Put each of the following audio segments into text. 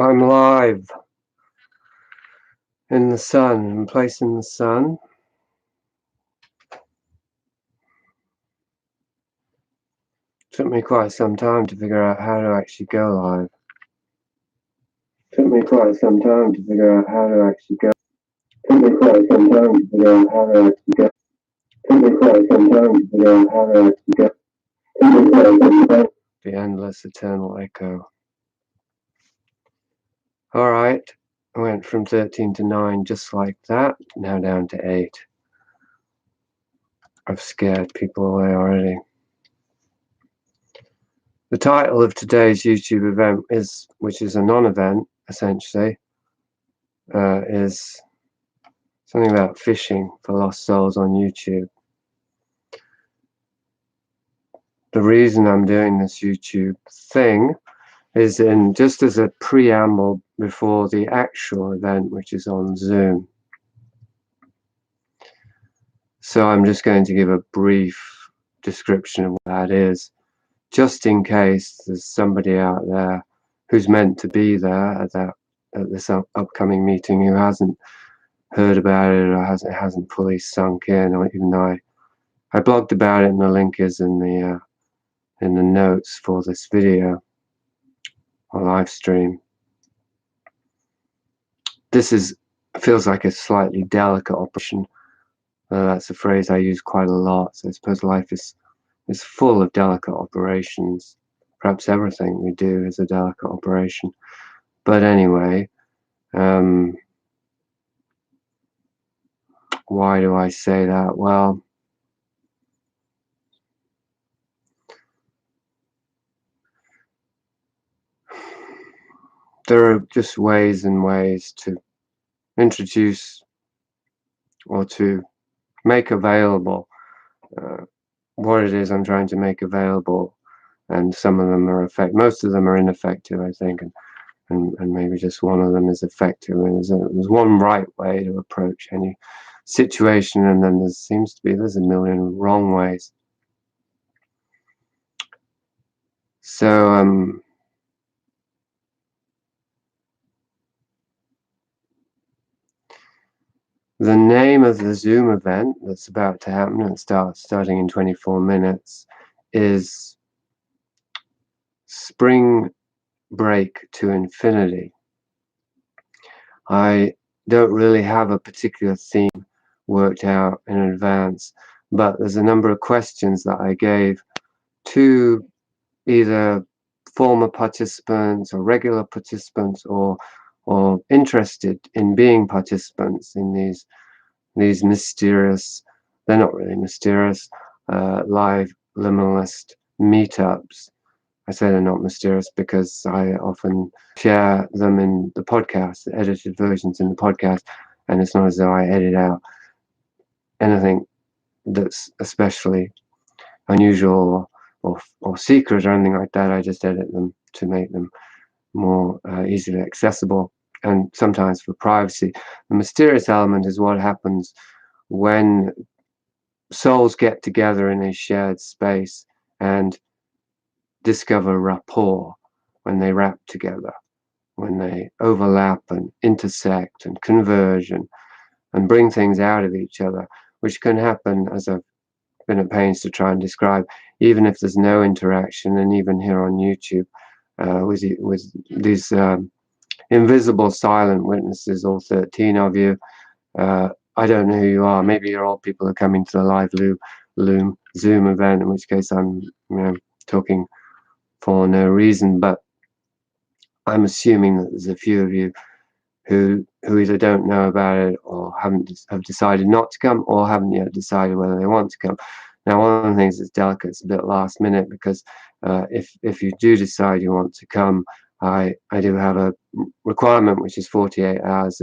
I'm live in the sun, in place in the sun. Took me quite some time to figure out how to actually go live. Took me quite some time to figure out how to actually go. Took me quite some time to figure out how to actually go. Took me quite some time to figure out how to actually go. Took me quite some time. The endless eternal echo. Alright, I went from 13 to 9 just like that, now down to 8. I've scared people away already. The title of today's YouTube event which is a non-event essentially, is something about fishing for lost souls on YouTube. The reason I'm doing this YouTube thing is just as a preamble before the actual event, which is on Zoom. So I'm just going to give a brief description of what that is, just in case there's somebody out there who's meant to be there at this upcoming meeting who hasn't heard about it or hasn't fully sunk in, or even though I blogged about it and the link is in the notes for this video or live stream. This feels like a slightly delicate operation. That's a phrase I use quite a lot. So I suppose life is full of delicate operations. Perhaps everything we do is a delicate operation. But anyway, why do I say that? Well, there are just ways and ways to introduce or to make available what it is I'm trying to make available, and some of them are most of them are ineffective, I think, and maybe just one of them is effective. And there's one right way to approach any situation, and then there's a million wrong ways. So the name of the Zoom event that's about to happen and starting in 24 minutes is Spring Break to Infinity. I don't really have a particular theme worked out in advance, but there's a number of questions that I gave to either former participants or regular participants or interested in being participants in these mysterious, they're not really mysterious, live liminalist meetups. I say they're not mysterious because I often share them in the podcast, the edited versions in the podcast, and it's not as though I edit out anything that's especially unusual or secret or anything like that. I just edit them to make them more easily accessible, and sometimes for privacy. The mysterious element is what happens when souls get together in a shared space and discover rapport, when they rap together, when they overlap and intersect and converge and bring things out of each other, which can happen, as I've been at pains to try and describe, even if there's no interaction. And even here on YouTube, with these invisible silent witnesses, all 13 of you, I don't know who you are. Maybe you're all people who are coming to the live Zoom event, in which case I'm talking for no reason, but I'm assuming that there's a few of you who either don't know about it or have decided not to come, or haven't yet decided whether they want to come. Now, one of the things that's delicate, it's a bit last minute, because if you do decide you want to come, I do have a requirement, which is 48 hours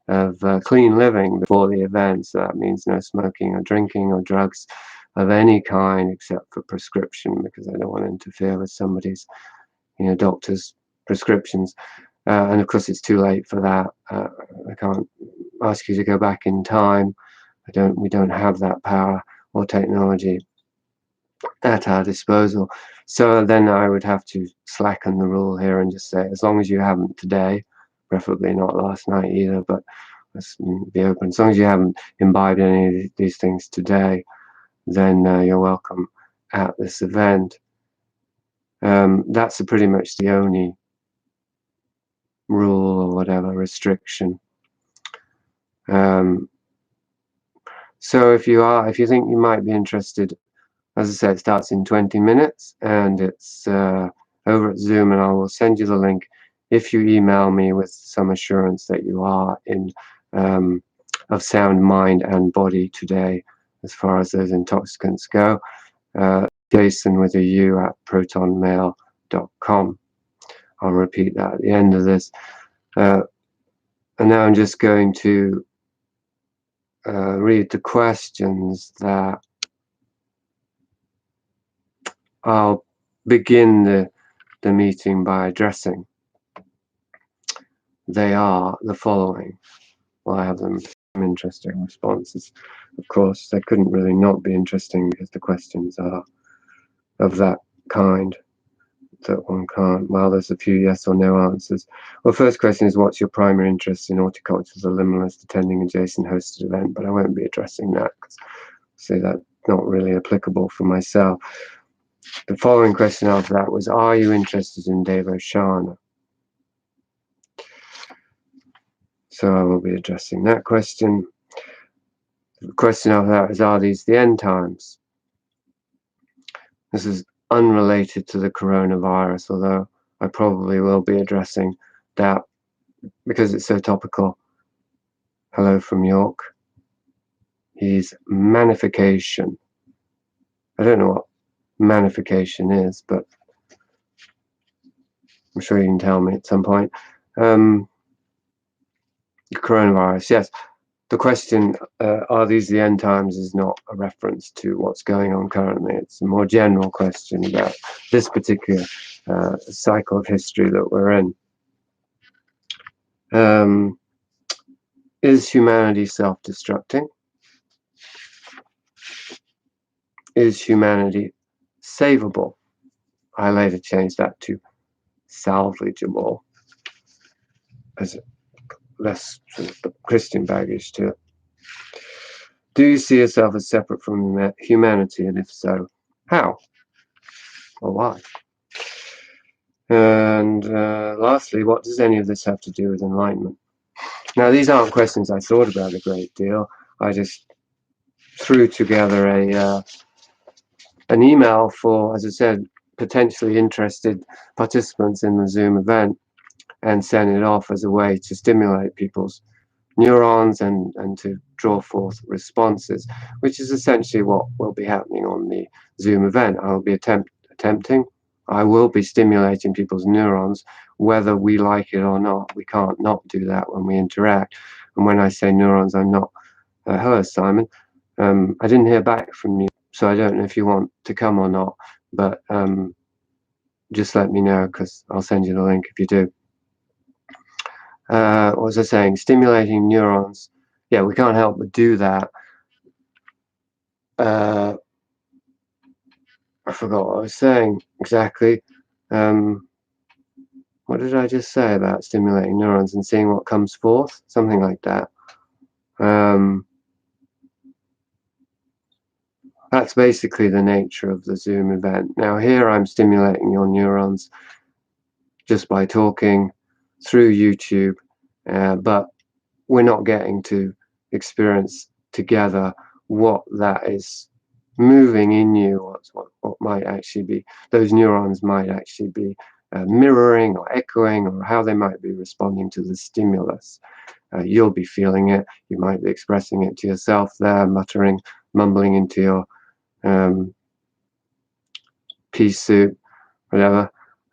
of clean living before the event. So that means no smoking or drinking or drugs of any kind except for prescription, because I don't want to interfere with somebody's doctor's prescriptions. And of course it's too late for that. I can't ask you to go back in time. We don't have that power or technology. at our disposal. So then I would have to slacken the rule here and just say, as long as you haven't today, preferably not last night either, but let's be open. As long as you haven't imbibed any of these things today, then you're welcome at this event. That's pretty much the only rule or whatever restriction. So if you think you might be interested, as I said, it starts in 20 minutes and it's over at Zoom, and I will send you the link if you email me with some assurance that you are in of sound mind and body today, as far as those intoxicants go. Jason with a U at protonmail.com. I'll repeat that at the end of this. And now I'm just going to read the questions that I'll begin the meeting by addressing. They are the following. Well, I have them. Some interesting responses. Of course, they couldn't really not be interesting because the questions are of that kind that one can't. Well, there's a few yes or no answers. Well, first question is, what's your primary interest in horticulture as a liminalist attending a Jason hosted event? But I won't be addressing that because say that's not really applicable for myself. The following question after that was, are you interested in Devoshana? So I will be addressing that question. The question after that is, are these the end times? This is unrelated to the coronavirus, although I probably will be addressing that because it's so topical. Hello from York. Is manification. I don't know what manification is, but I'm sure you can tell me at some point. Coronavirus, yes. The question, are these the end times, is not a reference to what's going on currently. It's a more general question about this particular cycle of history that we're in. Is humanity self-destructing? Is humanity savable? I later changed that to salvageable as less sort of Christian baggage to it. Do you see yourself as separate from humanity, and if so, how or why? And lastly, what does any of this have to do with enlightenment? Now, these aren't questions I thought about a great deal. I just threw together an email for, as I said, potentially interested participants in the Zoom event and sent it off as a way to stimulate people's neurons and to draw forth responses, which is essentially what will be happening on the Zoom event. I will be I will be stimulating people's neurons, whether we like it or not. We can't not do that when we interact. And when I say neurons, I'm not, hello, Simon. I didn't hear back from you, so I don't know if you want to come or not, but just let me know because I'll send you the link if you do. What was I saying? Stimulating neurons. Yeah, we can't help but do that. I forgot what I was saying exactly. What did I just say about stimulating neurons and seeing what comes forth? Something like that. That's basically the nature of the Zoom event. Now here I'm stimulating your neurons just by talking through YouTube, but we're not getting to experience together what that is moving in you, what might actually be, those neurons might actually be mirroring or echoing, or how they might be responding to the stimulus. You'll be feeling it, you might be expressing it to yourself there, mumbling into your pea soup, whatever.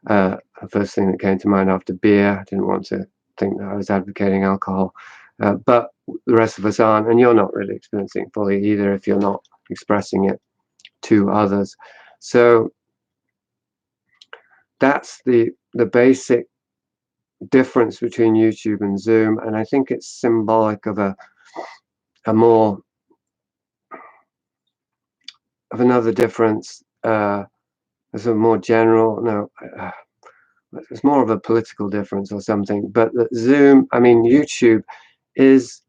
The first thing that came to mind after beer. I didn't want to think that I was advocating alcohol, but the rest of us aren't, and you're not really experiencing it fully either if you're not expressing it to others. So that's the basic difference between YouTube and Zoom, and I think it's symbolic of another difference a more general, no, it's more of a political difference or something. But Zoom, I mean, YouTube is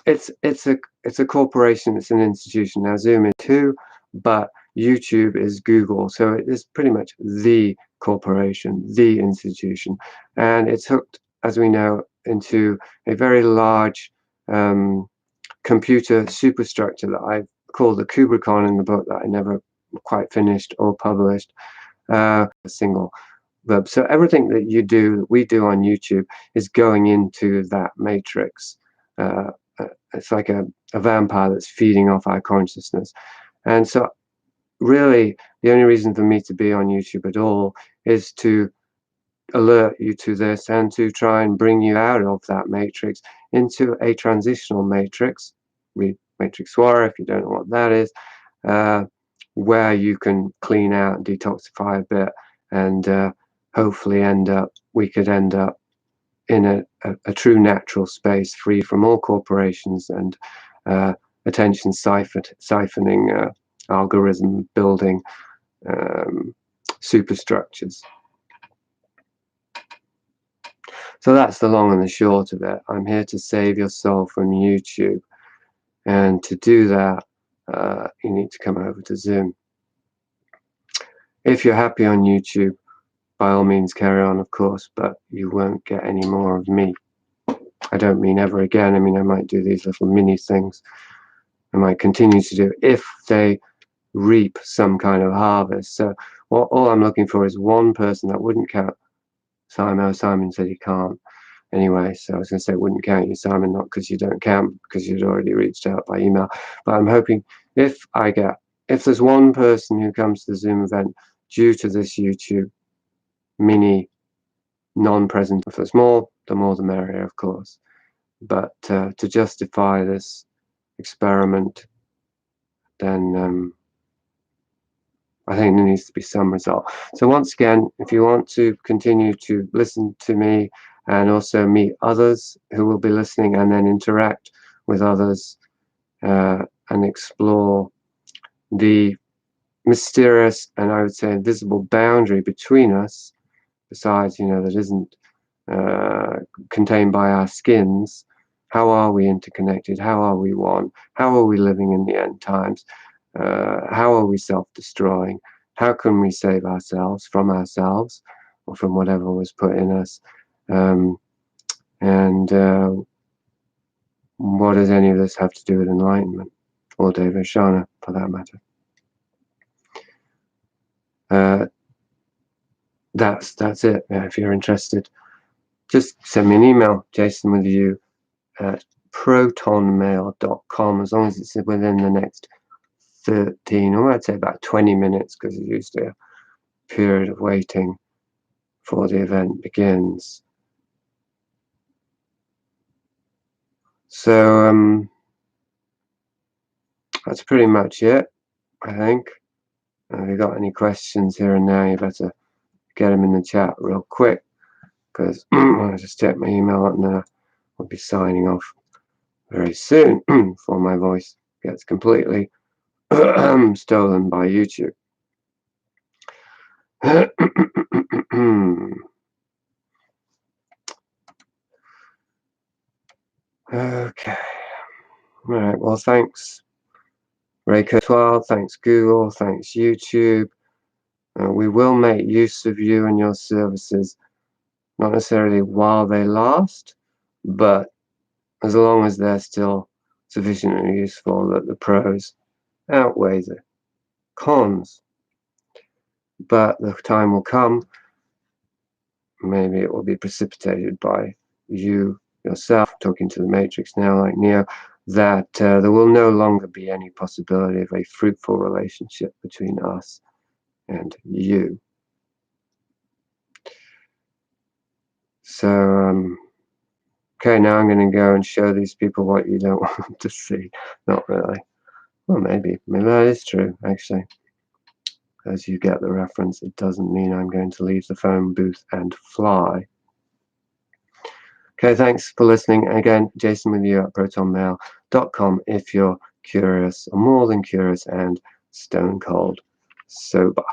it's a corporation, it's an institution. Now Zoom is too, but YouTube is Google, so it is pretty much the corporation, the institution, and it's hooked, as we know, into a very large computer superstructure that I call the Kubrickon in the book that I never quite finished or published. A single verb. So everything that you do, that we do on YouTube, is going into that matrix. It's like a vampire that's feeding off our consciousness. And so really the only reason for me to be on YouTube at all is to alert you to this and to try and bring you out of that matrix into a transitional matrix. Read Matrix Warrior if you don't know what that is, where you can clean out and detoxify a bit, and hopefully we could end up in a true natural space, free from all corporations and attention siphoning, algorithm building superstructures. So that's the long and the short of it. I'm here to save your soul from YouTube, and to do that you need to come over to Zoom. If you're happy on YouTube, by all means carry on, of course, but you won't get any more of me. I don't mean ever again. I mean, I might do these little mini things. I might continue to do if they reap some kind of harvest. So all I'm looking for is one person that wouldn't count Simon. Oh, Simon said he can't. Anyway, so I was going to say it wouldn't count you, Simon, not because you don't count, because you'd already reached out by email. But I'm hoping if there's one person who comes to the Zoom event due to this YouTube mini non-present, if there's more, the more the merrier, of course. But to justify this experiment, then I think there needs to be some result. So once again, if you want to continue to listen to me and also meet others who will be listening and then interact with others and explore the mysterious and I would say invisible boundary between us, besides, that isn't contained by our skins. How are we interconnected? How are we one? How are we living in the end times? How are we self-destroying? How can we save ourselves or from whatever was put in us? What does any of this have to do with enlightenment or Devashana, for that matter? That's it. If you're interested, just send me an email, Jason with you at protonmail.com, as long as it's within the next 13, or I'd say about 20 minutes, because it's usually a period of waiting before the event begins. So that's pretty much it, I think. If you've got any questions here and now, you better get them in the chat real quick, because I just check my email and then I'll be signing off very soon before my voice gets completely stolen by YouTube. Okay. All right. Well, thanks, Ray12. Thanks, Google. Thanks, YouTube. We will make use of you and your services, not necessarily while they last, but as long as they're still sufficiently useful that the pros outweigh the cons. But the time will come, maybe it will be precipitated by you yourself talking to the Matrix now, like Neo, that there will no longer be any possibility of a fruitful relationship between us and you. So, okay, now I'm going to go and show these people what you don't want to see. Not really. Well, maybe that is true, actually. As you get the reference, it doesn't mean I'm going to leave the phone booth and fly. Okay, thanks for listening. Again, Jason with you at protonmail.com if you're curious, or more than curious, and stone cold sober.